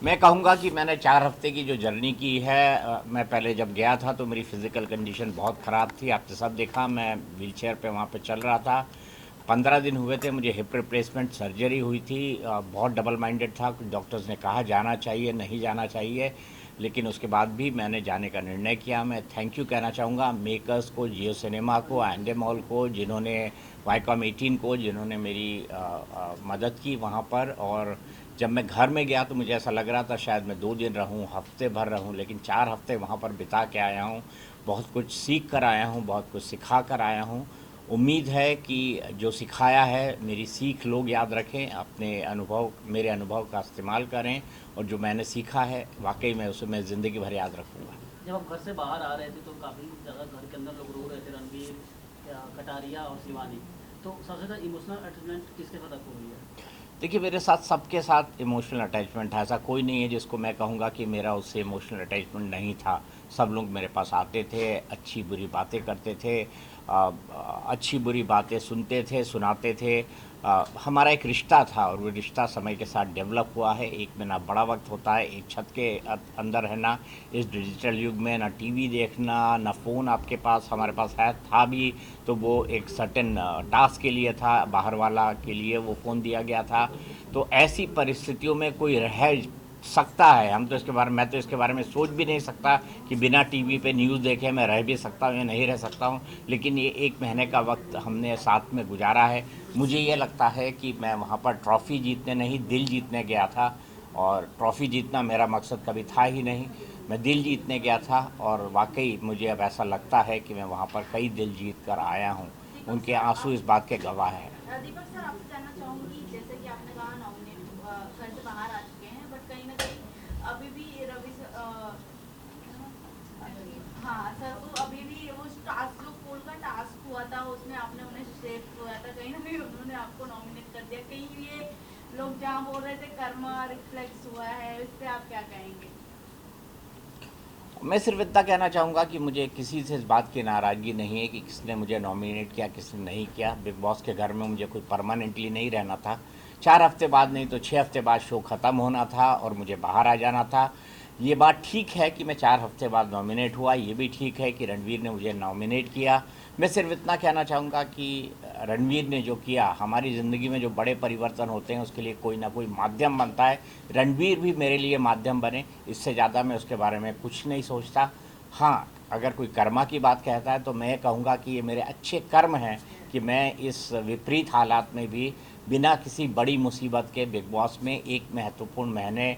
मैं कहूँगा कि मैंने 4 हफ्ते की जो जर्नी की है, मैं पहले जब गया था तो मेरी फ़िज़िकल कंडीशन बहुत ख़राब थी। आपने सब देखा, मैं व्हीलचेयर पे वहाँ पे चल रहा था। 15 दिन हुए थे, मुझे हिप रिप्लेसमेंट सर्जरी हुई थी। बहुत डबल माइंडेड था, कुछ डॉक्टर्स ने कहा जाना चाहिए, नहीं जाना चाहिए, लेकिन उसके बाद भी मैंने जाने का निर्णय किया। मैं थैंक यू कहना चाहूँगा मेकर्स को, जियो सिनेमा को, एंडे मॉल को, जिन्होंने वाईकॉम 18 को, जिन्होंने मेरी मदद की वहाँ पर। और जब मैं घर में गया तो मुझे ऐसा लग रहा था शायद मैं 2 दिन रहूं, हफ्ते भर रहूं, लेकिन 4 हफ्ते वहाँ पर बिता के आया हूँ। बहुत कुछ सीख कर आया हूँ, बहुत कुछ सिखा कर आया हूँ। उम्मीद है कि जो सिखाया है मेरी सीख लोग याद रखें, अपने अनुभव, मेरे अनुभव का इस्तेमाल करें, और जो मैंने सीखा है वाकई में उसे मैं ज़िंदगी भर याद रखूँगा। जब आप घर से बाहर आ रहे थे तो काफ़ी ज़्यादा घर के अंदर लोग रो रहे थे, रणवीर, कटारिया और शिवानी। तो सबसे ज़्यादा इमोशनल अटैचमेंट किसके साथ आपको हुई है? देखिए, मेरे साथ सबके साथ इमोशनल अटैचमेंट है। ऐसा कोई नहीं है जिसको मैं कहूँगा कि मेरा उससे इमोशनल अटैचमेंट नहीं था। सब लोग मेरे पास आते थे, अच्छी बुरी बातें करते थे, अच्छी बुरी बातें सुनते थे, सुनाते थे। हमारा एक रिश्ता था और वो रिश्ता समय के साथ डेवलप हुआ है। एक में ना बड़ा वक्त होता है, एक छत के अंदर रहना, इस डिजिटल युग में ना टीवी देखना, ना फ़ोन आपके पास, हमारे पास है था भी तो वो एक सर्टेन टास्क के लिए था, बाहर वाला के लिए वो फ़ोन दिया गया था। तो ऐसी परिस्थितियों में कोई रह सकता है, हम तो इसके बारे मैं तो इसके बारे में सोच भी नहीं सकता कि बिना टीवी पे न्यूज़ देखे मैं रह भी सकता हूँ या नहीं रह सकता हूँ। लेकिन ये 1 महीने का वक्त हमने साथ में गुजारा है। मुझे ये लगता है कि मैं वहाँ पर ट्रॉफ़ी जीतने नहीं, दिल जीतने गया था। और ट्रॉफ़ी जीतना मेरा मकसद कभी था ही नहीं, मैं दिल जीतने गया था। और वाकई मुझे अब ऐसा लगता है कि मैं वहाँ पर कई दिल जीत कर आया हूँ। दीपक उनके सर आंसू इस बात के गवाह हैं। दीपक सर आपसे जानना चाहूंगी, जैसे कि आपने कहा नॉमिनेट घर से बाहर आ चुके हैं, बट कहीं ना कहीं अभी भी हाँ सर, तो अभी भी वो टास्क जो पोल का टास्क हुआ था उसमें आपने उन्हें सेव किया था, कहीं ना कहीं उन्होंने आपको नॉमिनेट कर दिया। कहीं ये लोग जहाँ बोल रहे थे कर्मा रिफ्लेक्स हुआ है, इस पे आप क्या कहेंगे? मैं सिर्फ इतना कहना चाहूँगा कि मुझे किसी से इस बात की नाराज़गी नहीं है कि किसने मुझे नॉमिनेट किया, किसने नहीं किया। बिग बॉस के घर में मुझे कोई परमानेंटली नहीं रहना था। 4 हफ्ते बाद नहीं तो 6 हफ्ते बाद शो ख़त्म होना था और मुझे बाहर आ जाना था। ये बात ठीक है कि मैं 4 हफ्ते बाद नॉमिनेट हुआ, ये भी ठीक है कि रणवीर ने मुझे नॉमिनेट किया। मैं सिर्फ इतना कहना चाहूँगा कि रणवीर ने जो किया, हमारी ज़िंदगी में जो बड़े परिवर्तन होते हैं उसके लिए कोई ना कोई माध्यम बनता है। रणवीर भी मेरे लिए माध्यम बने, इससे ज़्यादा मैं उसके बारे में कुछ नहीं सोचता। हाँ, अगर कोई कर्मा की बात कहता है तो मैं कहूँगा कि ये मेरे अच्छे कर्म हैं कि मैं इस विपरीत हालात में भी बिना किसी बड़ी मुसीबत के बिग बॉस में एक महत्वपूर्ण महीने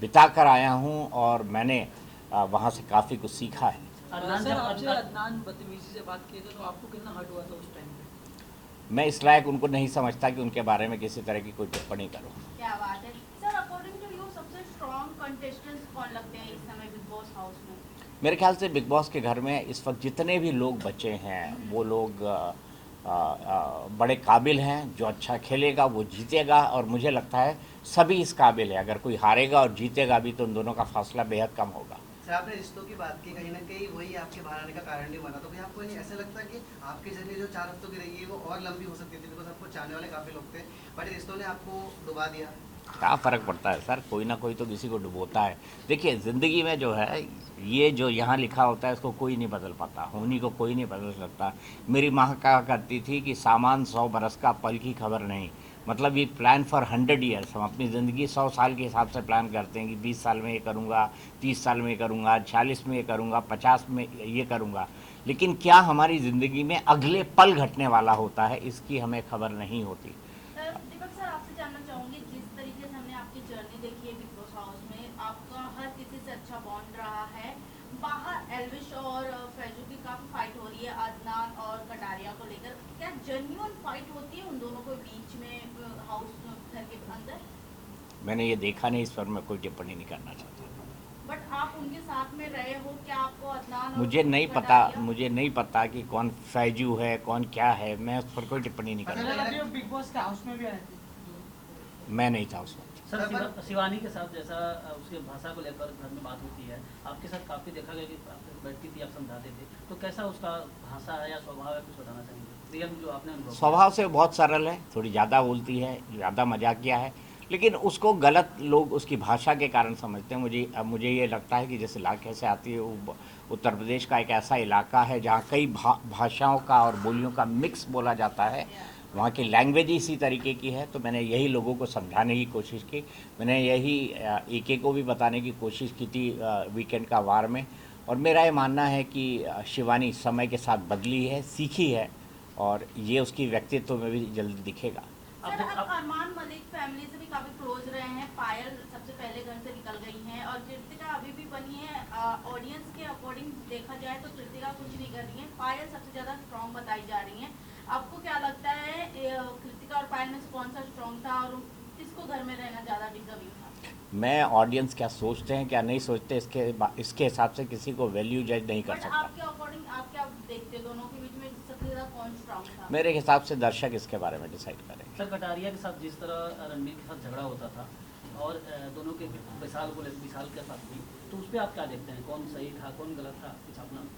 बिता कर आया हूँ और मैंने वहाँ से काफ़ी कुछ सीखा है। अदनान सर जब आपसे अदनान बदतमीजी से बात किए थे तो आपको कितना हर्ट हुआ था उस टाइम पे? मैं इस लायक उनको नहीं समझता कि उनके बारे में किसी तरह की कोई टिप्पणी करूँ। क्या बात है सर, अकॉर्डिंग टू यू सबसे स्ट्रॉन्ग कंटेस्टेंट्स कौन लगते हैं इस समय बिग बॉस हाउस में? मेरे ख्याल से बिग बॉस के घर में इस वक्त जितने भी लोग बचे हैं वो लोग बड़े काबिल हैं। जो अच्छा खेलेगा वो जीतेगा और मुझे लगता है सभी इस काबिल है। अगर कोई हारेगा और जीतेगा भी तो उन दोनों का फासला बेहद कम होगा। सर आपने रिश्तों की बात की, कहीं ना कहीं वही आपके बाहर आने का कारण नहीं बना, तो कहीं आपको नहीं ऐसा लगता कि आपकी जर्नी जो 4 हफ्तों की रही है वो और लंबी हो सकती थी, बिकॉज आपको चाहने वाले काफी लोग थे, बट रिश्तों ने आपको डुबा दिया? क्या फ़र्क पड़ता है सर, कोई ना कोई तो किसी को डुबोता है। देखिए, ज़िंदगी में जो है, ये जो यहाँ लिखा होता है इसको कोई नहीं बदल पाता, होनी को कोई नहीं बदल सकता। मेरी माँ कहा करती थी कि सामान 100 बरस का, पल की खबर नहीं। मतलब ये प्लान फॉर 100 ईयर्स, हम अपनी ज़िंदगी 100 साल के हिसाब से प्लान करते हैं कि 20 साल में ये करूँगा, 30 साल में ये करूँगा, 40 में ये करूँगा, 50 में ये करूँगा। लेकिन क्या हमारी ज़िंदगी में अगले पल घटने वाला होता है, इसकी हमें खबर नहीं होती। दीपक सर आपसे जानना चाहूंगी, जिस तरीके से हमने आपकी जर्नी देखी है बिग बॉस हाउस में, आपका हर किसी से अच्छा बॉन्ड रहा है। बाहर एल्विश और फैजू की काफी फाइट हो रही है अदनान और कटारिया को लेकर, क्या जेन्युइन फाइट होती है उन दोनों के बीच में हाउस घर के अंदर? मैंने ये देखा नहीं, इस पर मैं कोई टिप्पणी नहीं करना चाहता। बट आप उनके साथ में रहे हो, क्या आपको अदनान और मुझे नहीं पता, कटारिया? मुझे नहीं पता कि कौन फैजू है, कौन क्या है। मैं उस पर कोई टिप्पणी नहीं अच्छा, सर करना। अभी वो बिग बॉस के हाउस में भी आए थे। मैं नहीं था उसमें। सर शिवानी के साथ जैसा उसके भाषा को लेकर घर में बात होती है, आपके साथ काफ़ी देखा गया कि आप बैठती थी, आप समझाते थे, तो कैसा उसका भाषा है या स्वभाव है, कुछ बताना चाहेंगे रियल जो आपने अनुभव किया? स्वभाव से बहुत सरल है, थोड़ी ज़्यादा बोलती है, ज़्यादा मजाकिया है, लेकिन उसको गलत लोग उसकी भाषा के कारण समझते हैं। मुझे ये लगता है कि जिस इलाके से आती है वो उत्तर प्रदेश का एक ऐसा इलाका है जहाँ कई भाषाओं का और बोलियों का मिक्स बोला जाता है। वहाँ की लैंग्वेज ही इसी तरीके की है। तो मैंने यही लोगों को समझाने की कोशिश की। मैंने यही एके को भी बताने की कोशिश की थी वीकेंड का वार में। और मेरा ये मानना है कि शिवानी समय के साथ बदली है, सीखी है, और ये उसकी व्यक्तित्व में भी जल्दी दिखेगा। सर, आप अरमान मलिक फैमिली से भी काफी क्लोज रहे हैं। पायल सबसे पहले घर से निकल गई हैं और कृतिका अभी भी बनी है। ऑडियंस के अकॉर्डिंग देखा जाए तो कृतिका कुछ नहीं कर रही है, पायल सबसे ज्यादा स्ट्रॉन्ग बताई जा रही है। आपको क्या लगता है कृतिका और पायल में कौन सा स्ट्रॉन्ग था और किसको घर में रहना ज्यादा डिजर्विंग था? मैं ऑडियंस क्या सोचते हैं क्या नहीं सोचते इसके हिसाब से किसी को वैल्यू जज नहीं कर सकता। आपके अकॉर्डिंग आप क्या देखते हो दोनों के बीच में सबसे ज्यादा कौन स्ट्रॉन्ग था? मेरे हिसाब से दर्शक इसके बारे में डिसाइड करेंगे। सर, कटारिया के साथ जिस तरह रणबीर के साथ झगड़ा होता था और दोनों के विशाल के साथ भी, तो उस पर आप क्या देखते हैं? कौन सही था, कौन गलत था? कुछ अपना।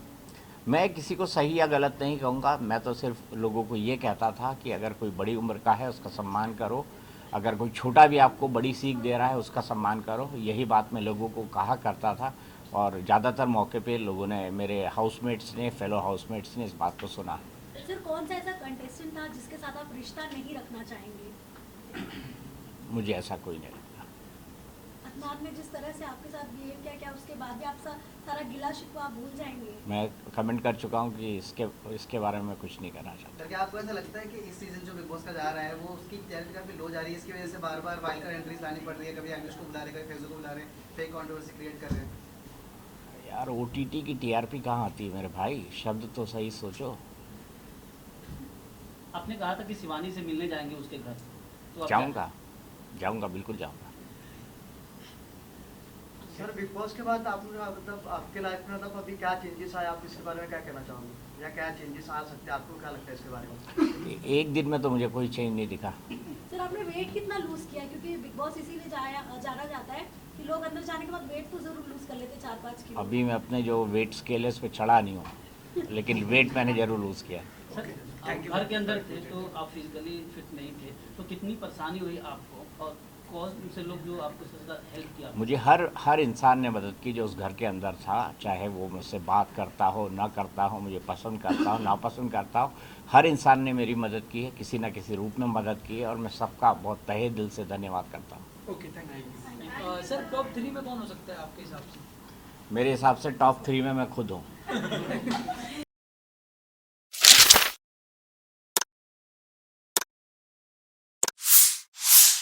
मैं किसी को सही या गलत नहीं कहूँगा। मैं तो सिर्फ लोगों को ये कहता था कि अगर कोई बड़ी उम्र का है उसका सम्मान करो, अगर कोई छोटा भी आपको बड़ी सीख दे रहा है उसका सम्मान करो। यही बात मैं लोगों को कहा करता था और ज़्यादातर मौके पे लोगों ने, मेरे हाउसमेट्स ने, फेलो हाउसमेट्स ने इस बात को सुना। सर, कौन सा ऐसा कंटेस्टेंट था जिसके साथ आप रिश्ता नहीं रखना चाहेंगे? मुझे ऐसा कोई नहीं लगता। अदनान ने जिस तरह से आपके साथ बिहेव किया, क्या उसके बाद भी आप सारा गिला शिकवा आप भूल जाएंगे? मैं कमेंट कर चुका हूँ कि इसके बारे में कुछ नहीं करना चाहता। सर, क्या आपको ऐसा लगता है कि इस सीजन जो बिग बॉस का जा रहा है वो उसकी टीआरपी काफी लो जा रही है, इसकी वजह से बार बार वाइल्ड कार्ड एंट्रीज लानी पड़ रही है? कभी आयुष को बुला रहे, कभी फैजू को बुला रहे, फेक कंट्रोवर्सी क्रिएट कर रहे हैं। यार OTT की टीआरपी कहाँ आती है मेरे भाई, शब्द तो सही सोचो। आपने कहा था कि शिवानी से मिलने जाएंगे उसके घर, तो जाऊँगा बिल्कुल जाऊँगा। सर, बिग बॉस के बाद आपने मतलब आपके लाइफ में मतलब अभी क्या चेंजेस आए, आप इसके बारे में क्या कहना चाहोगे, या क्या चेंजेस आ सकते हैं, आपको क्या लगता है इसके बारे में? एक दिन में तो मुझे कोई चेंज नहीं दिखा। सर, आपने वेट कितना लूज किया? क्योंकि बिग बॉस इसीलिए जाना जाता है कि लोग अंदर जाने के बाद वेट तो जरूर लूज कर लेते, 4-5 किलो। अभी मैं अपने जो वेट स्केल है उस पर चढ़ा नहीं हूँ, लेकिन वेट मैंने जरूर लूज़ किया। सर, आप घर के अंदर थे तो आप फिजिकली फिट नहीं थे, तो कितनी परेशानी हुई आपको और कौन से लोग जो आपको सबसे ज़्यादा हेल्प किया? मुझे हर इंसान ने मदद की जो उस घर के अंदर था, चाहे वो मुझसे बात करता हो ना करता हो, मुझे पसंद करता हो ना पसंद करता हो, हर इंसान ने मेरी मदद की है, किसी न किसी रूप में मदद की है, और मैं सबका बहुत तहे दिल से धन्यवाद करता हूँ। Okay, thank you. Sir, top 3 में कौन हो सकता है आपके हिसाब से? मेरे हिसाब से टॉप 3 में मैं खुद हूँ।